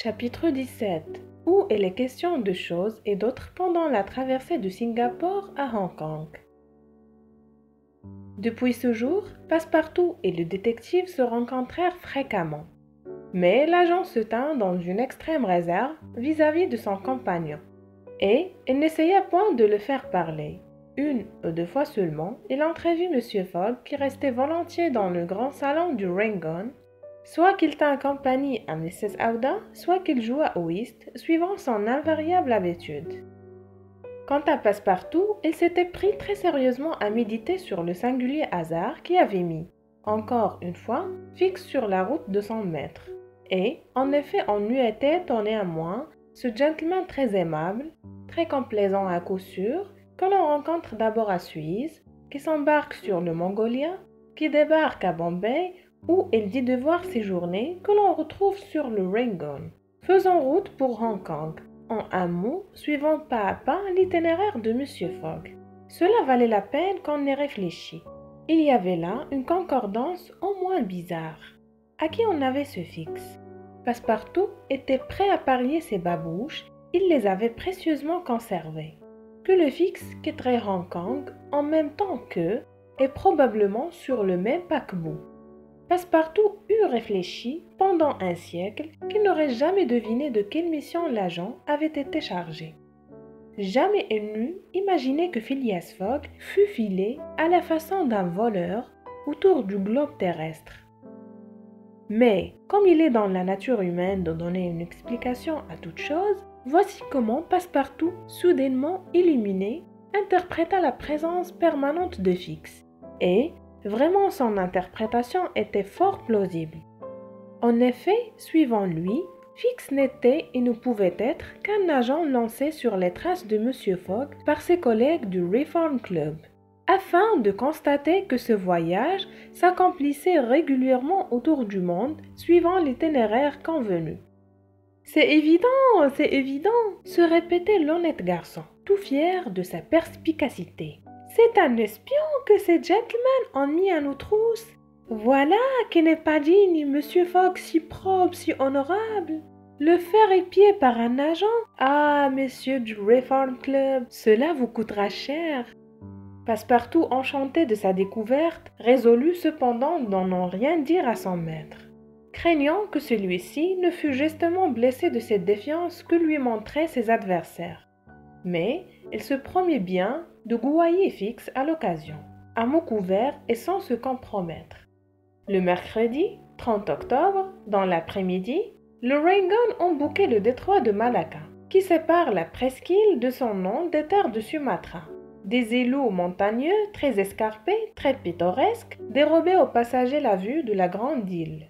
Chapitre 17 où il est question de choses et d'autres pendant la traversée de Singapour à Hong Kong. Depuis ce jour, Passepartout et le détective se rencontrèrent fréquemment. Mais l'agent se tint dans une extrême réserve vis-à-vis de son compagnon. Et il n'essaya point de le faire parler. Une ou deux fois seulement, il entrevit M. Fogg qui restait volontiers dans le grand salon du Rangoon, soit qu'il tint compagnie à Mrs. Aouda, soit qu'il jouât au whist, suivant son invariable habitude. Quant à Passepartout, il s'était pris très sérieusement à méditer sur le singulier hasard qui avait mis, encore une fois, Fix sur la route de son maître. Et, en effet, on eût été étonné à moins, ce gentleman très aimable, très complaisant à coup sûr, que l'on rencontre d'abord à Suisse, qui s'embarque sur le Mongolia, qui débarque à Bombay, où il dit devoir séjourner, que l'on retrouve sur le Rangoon, faisant route pour Hong Kong, en un mot, suivant pas à pas l'itinéraire de M. Fogg. Cela valait la peine qu'on y réfléchît. Il y avait là une concordance au moins bizarre. À qui on avait ce Fix? Passepartout était prêt à parier ses babouches, il les avait précieusement conservées. Que le Fix quitterait Hong Kong en même temps qu'eux, et probablement sur le même paquebot. Passepartout eut réfléchi pendant un siècle qu'il n'aurait jamais deviné de quelle mission l'agent avait été chargé. Jamais il n'eût imaginé que Phileas Fogg fût filé à la façon d'un voleur autour du globe terrestre. Mais, comme il est dans la nature humaine de donner une explication à toute chose, voici comment Passepartout, soudainement illuminé, interpréta la présence permanente de Fix. Et, vraiment son interprétation était fort plausible. En effet, suivant lui, Fix n'était et ne pouvait être qu'un agent lancé sur les traces de M. Fogg par ses collègues du Reform Club, afin de constater que ce voyage s'accomplissait régulièrement autour du monde suivant l'itinéraire convenu. C'est évident, se répétait l'honnête garçon, tout fier de sa perspicacité. C'est un espion que ces gentlemen ont mis à nos trousses. Voilà qui n'est pas digne, Monsieur Fogg si propre, si honorable. Le faire épier par un agent? Ah, messieurs du Reform Club, cela vous coûtera cher. Passepartout, enchanté de sa découverte, résolut cependant d'en rien dire à son maître, craignant que celui-ci ne fût justement blessé de cette défiance que lui montraient ses adversaires. Mais il se promit bien de gouailler Fix à l'occasion, à mots couverts et sans se compromettre. Le mercredi 30 octobre, dans l'après-midi, le Rangoon embouquait le détroit de Malacca, qui sépare la presqu'île de son nom des terres de Sumatra. Des îlots montagneux, très escarpés, très pittoresques, dérobaient aux passagers la vue de la grande île.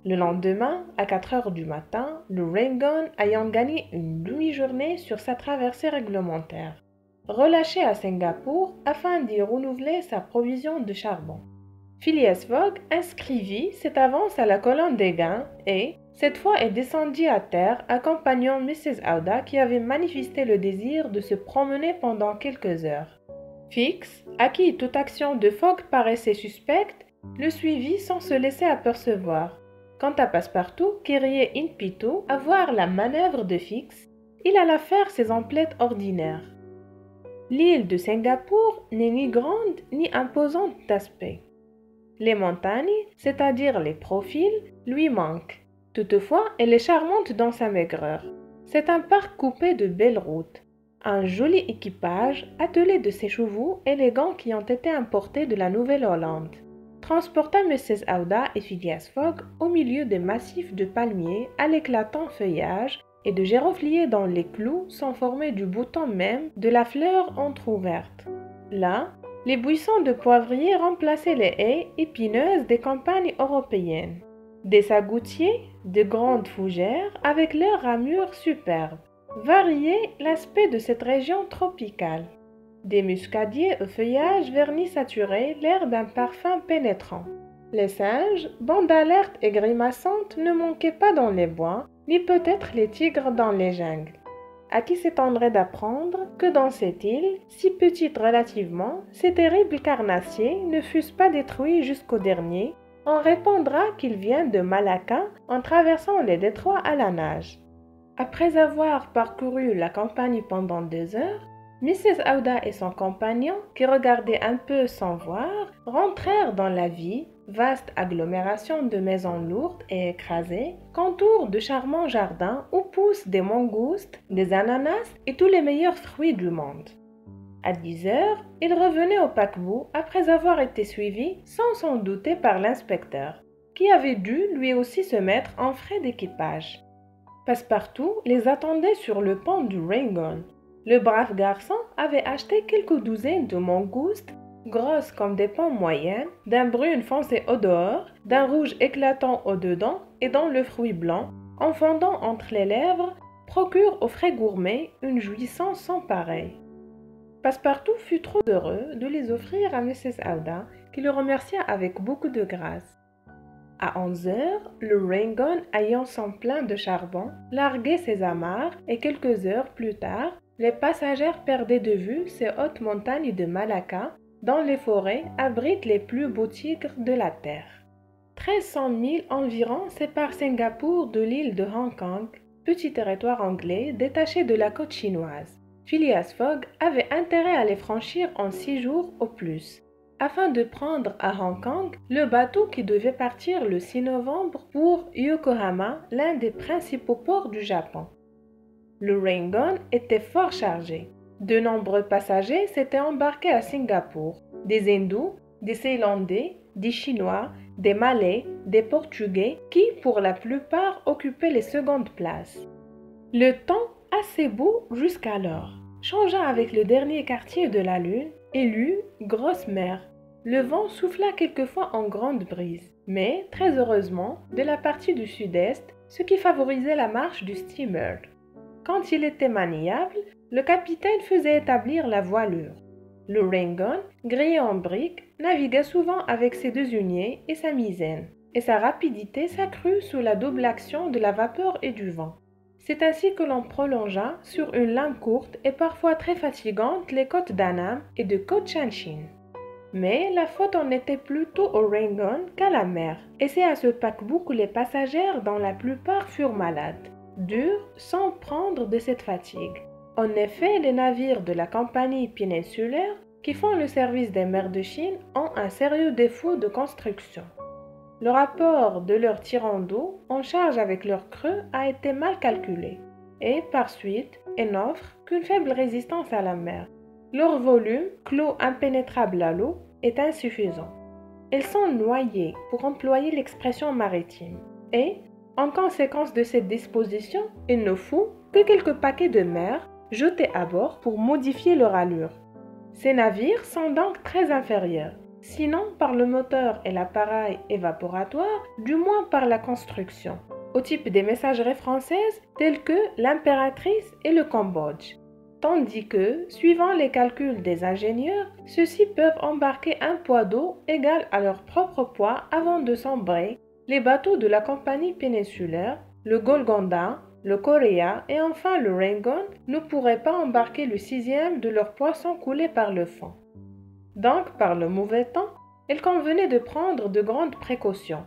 Le lendemain, à 4 heures du matin, le Rangoon ayant gagné une demi-journée sur sa traversée réglementaire, relâché à Singapour afin d'y renouveler sa provision de charbon. Phileas Fogg inscrivit cette avance à la colonne des gains et, cette fois, il descendit à terre accompagnant Mrs. Aouda qui avait manifesté le désir de se promener pendant quelques heures. Fix, à qui toute action de Fogg paraissait suspecte, le suivit sans se laisser apercevoir. Quant à Passepartout, qui riait in petto à voir la manœuvre de Fix, il alla faire ses emplettes ordinaires. L'île de Singapour n'est ni grande ni imposante d'aspect. Les montagnes, c'est-à-dire les profils, lui manquent. Toutefois, elle est charmante dans sa maigreur. C'est un parc coupé de belles routes. Un joli équipage, attelé de ces chevaux élégants qui ont été importés de la Nouvelle-Hollande, transporta Mrs. Aouda et Phileas Fogg au milieu des massifs de palmiers à l'éclatant feuillage et de girofliers dont les clous sont formés du bouton même de la fleur entr'ouverte. Là, les buissons de poivriers remplaçaient les haies épineuses des campagnes européennes. Des sagoutiers, de grandes fougères avec leurs ramures superbes, variaient l'aspect de cette région tropicale. Des muscadiers au feuillage vernis saturé l'air d'un parfum pénétrant. Les singes, bandes alertes et grimaçantes, ne manquaient pas dans les bois, ni peut-être les tigres dans les jungles. À qui s'étendrait d'apprendre que dans cette île, si petite relativement, ces terribles carnassiers ne fussent pas détruits jusqu'au dernier, on répondra qu'il vient de Malacca en traversant les détroits à la nage. Après avoir parcouru la campagne pendant 2 heures, Mrs. Aouda et son compagnon, qui regardaient un peu sans voir, rentrèrent dans la ville, vaste agglomération de maisons lourdes et écrasées, qu'entourent de charmants jardins où poussent des mangoustes, des ananas et tous les meilleurs fruits du monde. À 10 heures, ils revenaient au paquebot après avoir été suivis sans s'en douter par l'inspecteur, qui avait dû lui aussi se mettre en frais d'équipage. Passepartout les attendait sur le pont du Rangoon. Le brave garçon avait acheté quelques douzaines de mangoustes, grosses comme des pommes moyennes, d'un brun foncé au dehors, d'un rouge éclatant au dedans et dont le fruit blanc, en fondant entre les lèvres, procure aux frais gourmets une jouissance sans pareille. Passepartout fut trop heureux de les offrir à Mrs. Aouda, qui le remercia avec beaucoup de grâce. À 11 heures, le Rangoon ayant son plein de charbon, larguait ses amarres et quelques heures plus tard, les passagers perdaient de vue ces hautes montagnes de Malacca, dont les forêts abritent les plus beaux tigres de la Terre. 1300 milles environ séparent Singapour de l'île de Hong Kong, petit territoire anglais détaché de la côte chinoise. Phileas Fogg avait intérêt à les franchir en 6 jours au plus, afin de prendre à Hong Kong le bateau qui devait partir le 6 novembre pour Yokohama, l'un des principaux ports du Japon. Le Rangoon était fort chargé. De nombreux passagers s'étaient embarqués à Singapour, des Hindous, des Ceylandais, des Chinois, des Malais, des Portugais qui, pour la plupart, occupaient les secondes places. Le temps, assez beau jusqu'alors, changea avec le dernier quartier de la lune et l'eut grosse mer. Le vent souffla quelquefois en grande brise, mais, très heureusement, de la partie du sud-est, ce qui favorisait la marche du steamer. Quand il était maniable, le capitaine faisait établir la voilure. Le Rangoon, grillé en briques, naviguait souvent avec ses 2 huniers et sa misaine, et sa rapidité s'accrut sous la double action de la vapeur et du vent. C'est ainsi que l'on prolongea sur une ligne courte et parfois très fatigante les côtes d'Annam et de Cochin. Mais la faute en était plutôt au Rangoon qu'à la mer, et c'est à ce paquebot que les passagers, dont la plupart furent malades, durent s'en prendre de cette fatigue. En effet, les navires de la compagnie péninsulaire qui font le service des mers de Chine ont un sérieux défaut de construction. Le rapport de leur tirant d'eau en charge avec leur creux a été mal calculé et, par suite, elles n'offrent qu'une faible résistance à la mer. Leur volume, clos impénétrable à l'eau, est insuffisant. Elles sont noyées, pour employer l'expression maritime, et, en conséquence de cette disposition, il ne faut que quelques paquets de mer jetés à bord pour modifier leur allure. Ces navires sont donc très inférieurs, sinon par le moteur et l'appareil évaporatoire, du moins par la construction, au type des messageries françaises telles que l'Impératrice et le Cambodge. Tandis que, suivant les calculs des ingénieurs, ceux-ci peuvent embarquer un poids d'eau égal à leur propre poids avant de sombrer. Les bateaux de la compagnie péninsulaire, le Golconda, le Coréa et enfin le Rangoon ne pourraient pas embarquer le 6e de leurs poissons coulés par le fond. Donc, par le mauvais temps, il convenait de prendre de grandes précautions.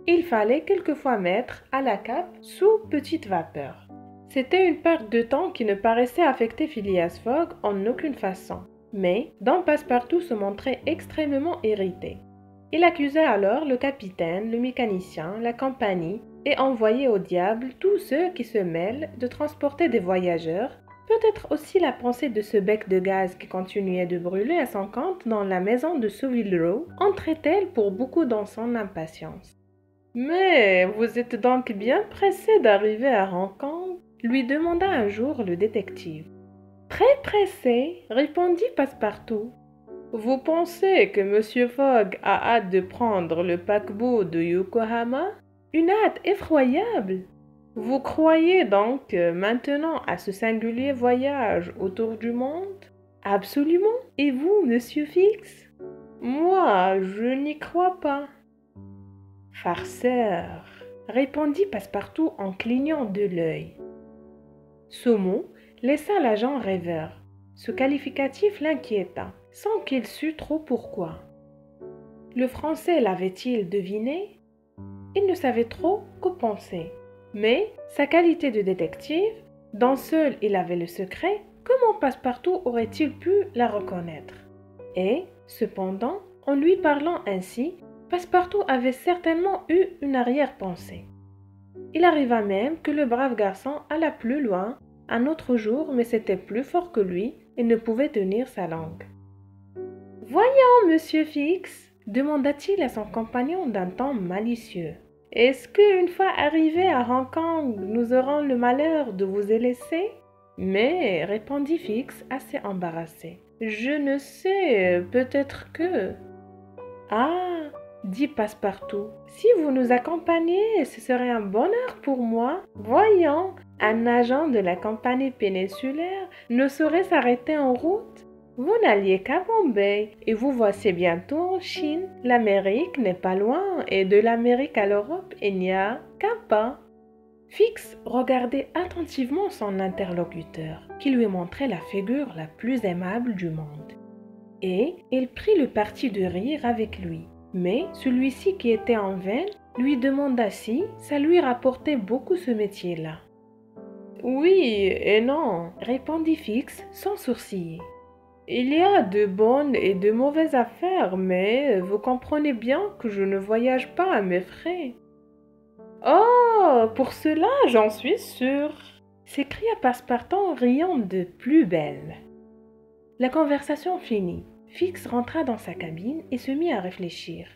Il fallait quelquefois mettre à la cape sous petite vapeur. C'était une perte de temps qui ne paraissait affecter Phileas Fogg en aucune façon, mais dont Passepartout se montrait extrêmement irrité. Il accusait alors le capitaine, le mécanicien, la compagnie et envoyait au diable tous ceux qui se mêlent de transporter des voyageurs. Peut-être aussi la pensée de ce bec de gaz qui continuait de brûler à son compte dans la maison de Savile Row entrait-elle pour beaucoup dans son impatience. « Mais vous êtes donc bien pressé d'arriver à Hong Kong ?» lui demanda un jour le détective. « Très pressé, répondit Passepartout. « Vous pensez que M. Fogg a hâte de prendre le paquebot de Yokohama? Une hâte effroyable! Vous croyez donc maintenant à ce singulier voyage autour du monde? Absolument. Et vous, Monsieur Fix? Moi, je n'y crois pas. Farceur, répondit Passepartout en clignant de l'œil. Ce mot laissa l'agent rêveur. Ce qualificatif l'inquiéta, sans qu'il sût trop pourquoi. Le Français l'avait-il deviné? Il ne savait trop que penser. Mais sa qualité de détective, dont seul il avait le secret, comment Passepartout aurait-il pu la reconnaître? Et, cependant, en lui parlant ainsi, Passepartout avait certainement eu une arrière-pensée. Il arriva même que le brave garçon alla plus loin, un autre jour, mais c'était plus fort que lui et ne pouvait tenir sa langue. « Voyons, monsieur Fix, demanda-t-il à son compagnon d'un ton malicieux. Est-ce qu'une fois arrivés à Hong Kong, nous aurons le malheur de vous y laisser? Mais, répondit Fix, assez embarrassé, je ne sais, peut-être que... Ah, dit Passepartout, si vous nous accompagnez, ce serait un bonheur pour moi. Voyons, un agent de la compagnie péninsulaire ne saurait s'arrêter en route. Vous n'alliez qu'à Bombay et vous voici bientôt en Chine. L'Amérique n'est pas loin et de l'Amérique à l'Europe, il n'y a qu'un pas. Fix regardait attentivement son interlocuteur, qui lui montrait la figure la plus aimable du monde. Et il prit le parti de rire avec lui. Mais celui-ci qui était en veine lui demanda si ça lui rapportait beaucoup ce métier-là. « Oui et non, répondit Fix sans sourciller. Il y a de bonnes et de mauvaises affaires, mais vous comprenez bien que je ne voyage pas à mes frais. »« Oh, pour cela, j'en suis sûr !» s'écria Passepartout en riant de plus belle. La conversation finie. Fix rentra dans sa cabine et se mit à réfléchir.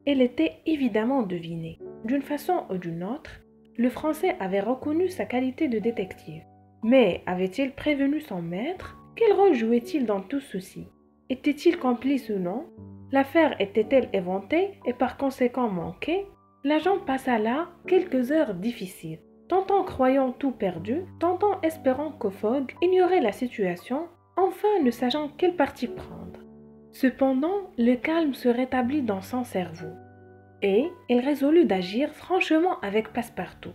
Elle était évidemment devinée. D'une façon ou d'une autre, le Français avait reconnu sa qualité de détective. Mais avait-il prévenu son maître? Quel rôle jouait-il dans tout ceci? Était-il complice ou non? L'affaire était-elle éventée et par conséquent manquée? L'agent passa là quelques heures difficiles, tantôt croyant tout perdu, tantôt espérant que Fogg ignorait la situation, enfin ne sachant quel parti prendre. Cependant, le calme se rétablit dans son cerveau, et il résolut d'agir franchement avec Passepartout.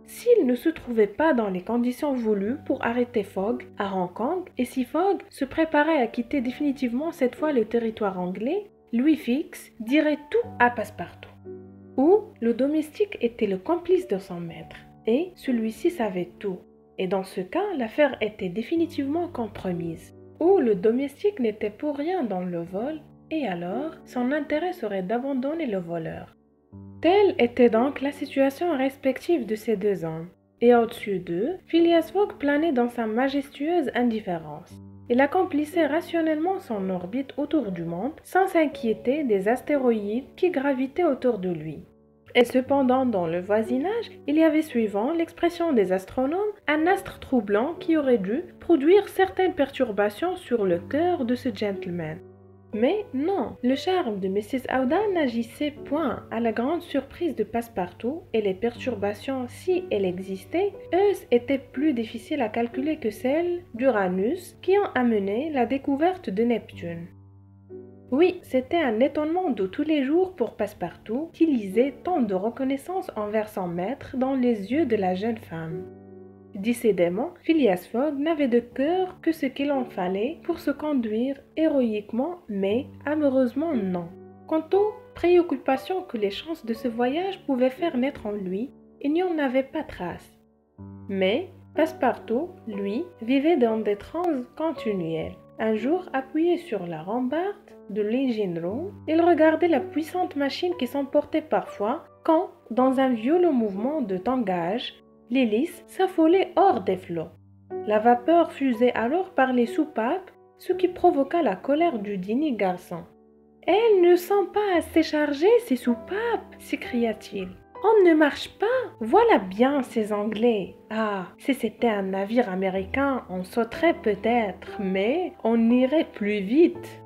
S'il ne se trouvait pas dans les conditions voulues pour arrêter Fogg à Hong Kong, et si Fogg se préparait à quitter définitivement cette fois le territoire anglais, Louis Fix dirait tout à Passepartout. Ou le domestique était le complice de son maître, et celui-ci savait tout. Et dans ce cas, l'affaire était définitivement compromise. Ou le domestique n'était pour rien dans le vol, et alors son intérêt serait d'abandonner le voleur. Telle était donc la situation respective de ces deux hommes. Et au-dessus d'eux, Phileas Fogg planait dans sa majestueuse indifférence. Il accomplissait rationnellement son orbite autour du monde sans s'inquiéter des astéroïdes qui gravitaient autour de lui. Et cependant, dans le voisinage, il y avait, suivant l'expression des astronomes, un astre troublant qui aurait dû produire certaines perturbations sur le cœur de ce gentleman. Mais non, le charme de Mrs. Aouda n'agissait point à la grande surprise de Passepartout, et les perturbations, si elles existaient, eussent été plus difficiles à calculer que celles d'Uranus qui ont amené la découverte de Neptune. Oui, c'était un étonnement de tous les jours pour Passepartout qui lisait tant de reconnaissance envers son maître dans les yeux de la jeune femme. Décidément, Phileas Fogg n'avait de cœur que ce qu'il en fallait pour se conduire héroïquement, mais amoureusement non. Quant aux préoccupations que les chances de ce voyage pouvaient faire naître en lui, il n'y en avait pas trace. Mais Passepartout, lui, vivait dans des transes continuelles. Un jour, appuyé sur la rambarde de l'engine room, il regardait la puissante machine qui s'emportait parfois quand, dans un violent mouvement de tangage, l'hélice s'affolait hors des flots. La vapeur fusait alors par les soupapes, ce qui provoqua la colère du digne garçon. « Elles ne sont pas assez chargées, ces soupapes !» s'écria-t-il. « On ne marche pas. Voilà bien ces Anglais. Ah, si c'était un navire américain, on sauterait peut-être, mais on irait plus vite. »